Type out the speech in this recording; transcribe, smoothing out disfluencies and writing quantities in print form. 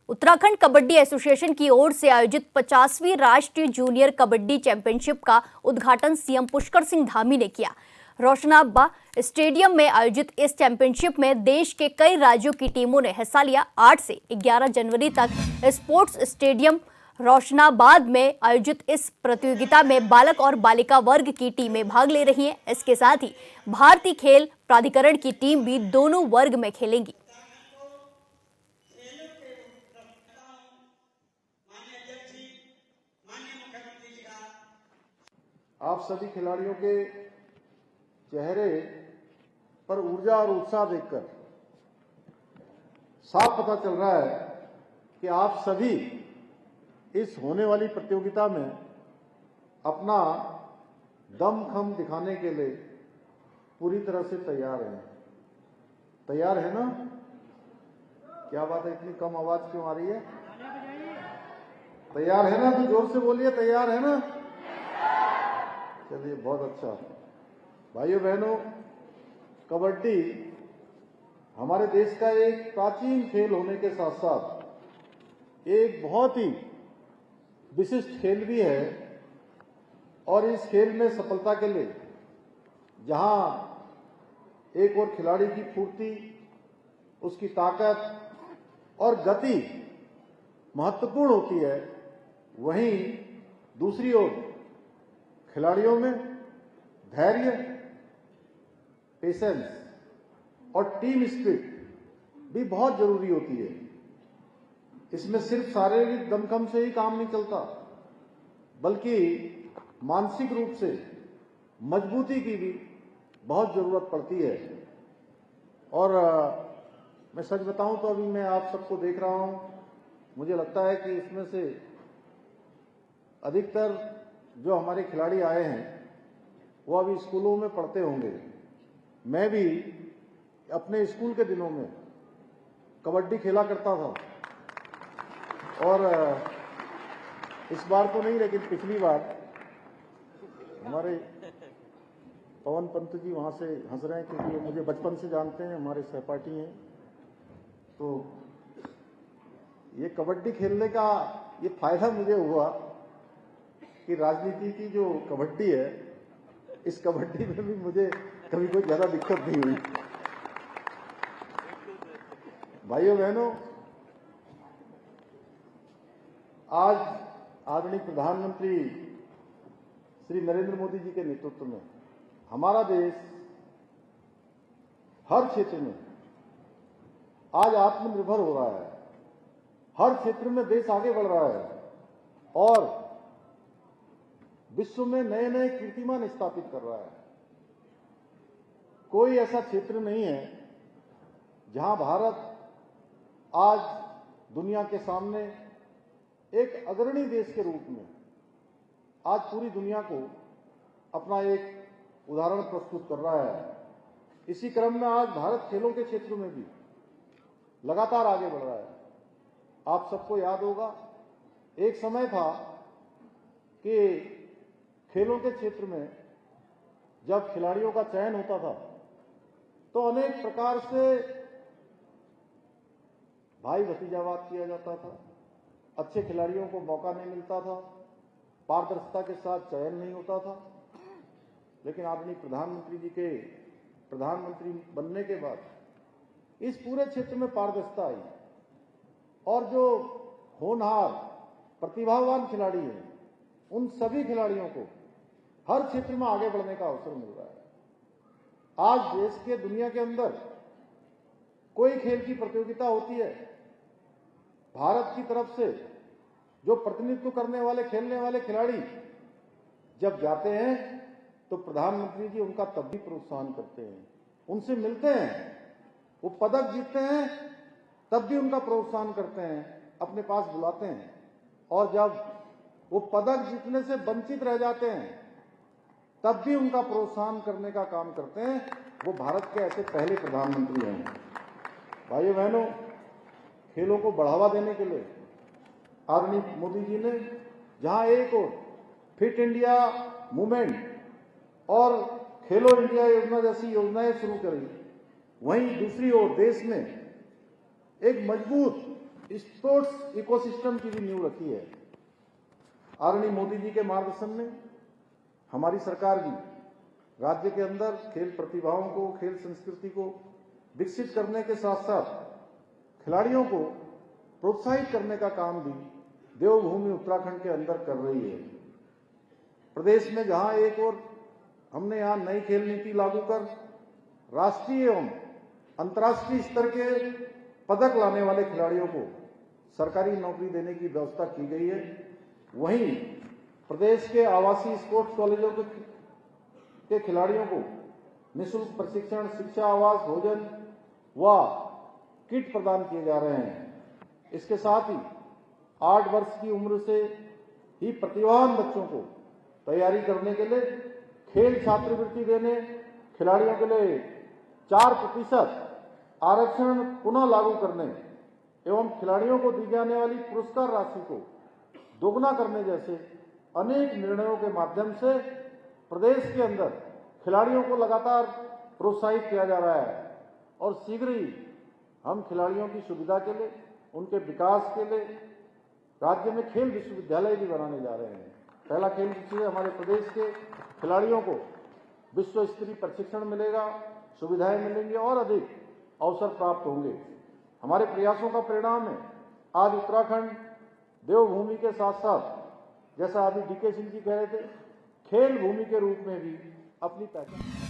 Uttarakhand kabaddi association की ओर से आयोजित 50वीं राष्ट्रीय जूनियर कबड्डी चैंपियनशिप का उद्घाटन सीएम पुष्कर सिंह धामी ने किया। रोशनाबा स्टेडियम में आयोजित इस चैंपियनशिप में देश के कई राज्यों की टीमों ने हिस्सा लिया। 8 से 11 जनवरी तक स्पोर्ट्स स्टेडियम रोशनाबाद में आयोजित इस प्रतियोगिता में बालक और बालिका वर्ग की टीमें भाग ले रही हैं। इसके साथ ही भारतीय खेल प्राधिकरण की टीम भी दोनों वर्ग में खेलेंगी। आप सभी खिलाड़ियों के चेहरे पर ऊर्जा और उत्साह देखकर साफ पता चल रहा है कि आप सभी इस होने वाली प्रतियोगिता में अपना दमखम दिखाने के लिए पूरी तरह से तैयार हैं। तैयार है ना? क्या बात है, इतनी कम आवाज क्यों आ रही है? तैयार है ना? तो जोर से बोलिए, तैयार है ना? चलिए, बहुत अच्छा। भाइयों बहनों, कबड्डी हमारे देश का एक प्राचीन खेल होने के साथ साथ एक बहुत ही विशिष्ट खेल भी है और इस खेल में सफलता के लिए जहां एक और खिलाड़ी की फुर्ती, उसकी ताकत और गति महत्वपूर्ण होती है, वहीं दूसरी ओर खिलाड़ियों में धैर्य, पेशेंस और टीम स्पिरिट भी बहुत जरूरी होती है। इसमें सिर्फ शारीरिक दमखम से ही काम नहीं चलता, बल्कि मानसिक रूप से मजबूती की भी बहुत जरूरत पड़ती है। और मैं सच बताऊं तो अभी मैं आप सबको देख रहा हूं, मुझे लगता है कि इसमें से अधिकतर जो हमारे खिलाड़ी आए हैं वो अभी स्कूलों में पढ़ते होंगे। मैं भी अपने स्कूल के दिनों में कबड्डी खेला करता था और इस बार तो नहीं, लेकिन पिछली बार हमारे पवन पंत जी वहां से हंस रहे हैं क्योंकि वो मुझे बचपन से जानते हैं, हमारे सहपाठी हैं। तो ये कबड्डी खेलने का ये फायदा मुझे हुआ कि राजनीति की जो कबड्डी है, इस कबड्डी में भी मुझे कभी कोई ज्यादा दिक्कत नहीं हुई। भाइयों बहनों, आज आदरणीय प्रधानमंत्री श्री नरेंद्र मोदी जी के नेतृत्व में हमारा देश हर क्षेत्र में आज आत्मनिर्भर हो रहा है। हर क्षेत्र में देश आगे बढ़ रहा है और विश्व में नए नए कीर्तिमान स्थापित कर रहा है। कोई ऐसा क्षेत्र नहीं है जहां भारत आज दुनिया के सामने एक अग्रणी देश के रूप में आज पूरी दुनिया को अपना एक उदाहरण प्रस्तुत कर रहा है। इसी क्रम में आज भारत खेलों के क्षेत्र में भी लगातार आगे बढ़ रहा है। आप सबको याद होगा, एक समय था कि खेलों के क्षेत्र में जब खिलाड़ियों का चयन होता था तो अनेक प्रकार से भाई भतीजावाद किया जाता था, अच्छे खिलाड़ियों को मौका नहीं मिलता था, पारदर्शिता के साथ चयन नहीं होता था। लेकिन आदरणीय प्रधानमंत्री जी के प्रधानमंत्री बनने के बाद इस पूरे क्षेत्र में पारदर्शिता आई और जो होनहार प्रतिभावान खिलाड़ी हैं, उन सभी खिलाड़ियों को हर क्षेत्र में आगे बढ़ने का अवसर मिल रहा है। आज देश के दुनिया के अंदर कोई खेल की प्रतियोगिता होती है, भारत की तरफ से जो प्रतिनिधित्व करने वाले, खेलने वाले खिलाड़ी जब जाते हैं तो प्रधानमंत्री जी उनका तब भी प्रोत्साहन करते हैं, उनसे मिलते हैं, वो पदक जीतते हैं तब भी उनका प्रोत्साहन करते हैं, अपने पास बुलाते हैं। और जब वो पदक जीतने से वंचित रह जाते हैं तब भी उनका प्रोत्साहन करने का काम करते हैं। वो भारत के ऐसे पहले प्रधानमंत्री हैं। भाइयों बहनों, खेलों को बढ़ावा देने के लिए आदरणीय मोदी जी ने जहां एक और फिट इंडिया मूवमेंट और खेलो इंडिया योजना जैसी योजनाएं शुरू करी, वहीं दूसरी ओर देश में एक मजबूत स्पोर्ट्स इकोसिस्टम की भी नींव रखी है। आदरणीय मोदी जी के मार्गदर्शन में हमारी सरकार भी राज्य के अंदर खेल प्रतिभाओं को, खेल संस्कृति को विकसित करने के साथ साथ खिलाड़ियों को प्रोत्साहित करने का काम भी देवभूमि उत्तराखंड के अंदर कर रही है। प्रदेश में जहां एक और हमने यहां नई खेल नीति लागू कर राष्ट्रीय एवं अंतर्राष्ट्रीय स्तर के पदक लाने वाले खिलाड़ियों को सरकारी नौकरी देने की व्यवस्था की गई है, वहीं प्रदेश के आवासीय स्पोर्ट्स कॉलेजों के खिलाड़ियों को निःशुल्क प्रशिक्षण, शिक्षा, आवास, भोजन व किट प्रदान किए जा रहे हैं। इसके साथ ही 8 वर्ष की उम्र से ही प्रतिभावान बच्चों को तैयारी करने के लिए खेल छात्रवृत्ति देने, खिलाड़ियों के लिए 4% आरक्षण पुनः लागू करने एवं खिलाड़ियों को दी जाने वाली पुरस्कार राशि को दोगुना करने जैसे अनेक निर्णयों के माध्यम से प्रदेश के अंदर खिलाड़ियों को लगातार प्रोत्साहित किया जा रहा है और शीघ्र ही हम खिलाड़ियों की सुविधा के लिए, उनके विकास के लिए राज्य में खेल विश्वविद्यालय भी बनाने जा रहे हैं। पहला खेल विश्वविद्यालय हमारे प्रदेश के खिलाड़ियों को विश्व स्तरीय प्रशिक्षण मिलेगा, सुविधाएं मिलेंगी और अधिक अवसर प्राप्त होंगे। हमारे प्रयासों का परिणाम है आज उत्तराखंड देवभूमि के साथ साथ, जैसा अभी डीके सिंह जी कह रहे थे, खेल भूमि के रूप में भी अपनी पहचान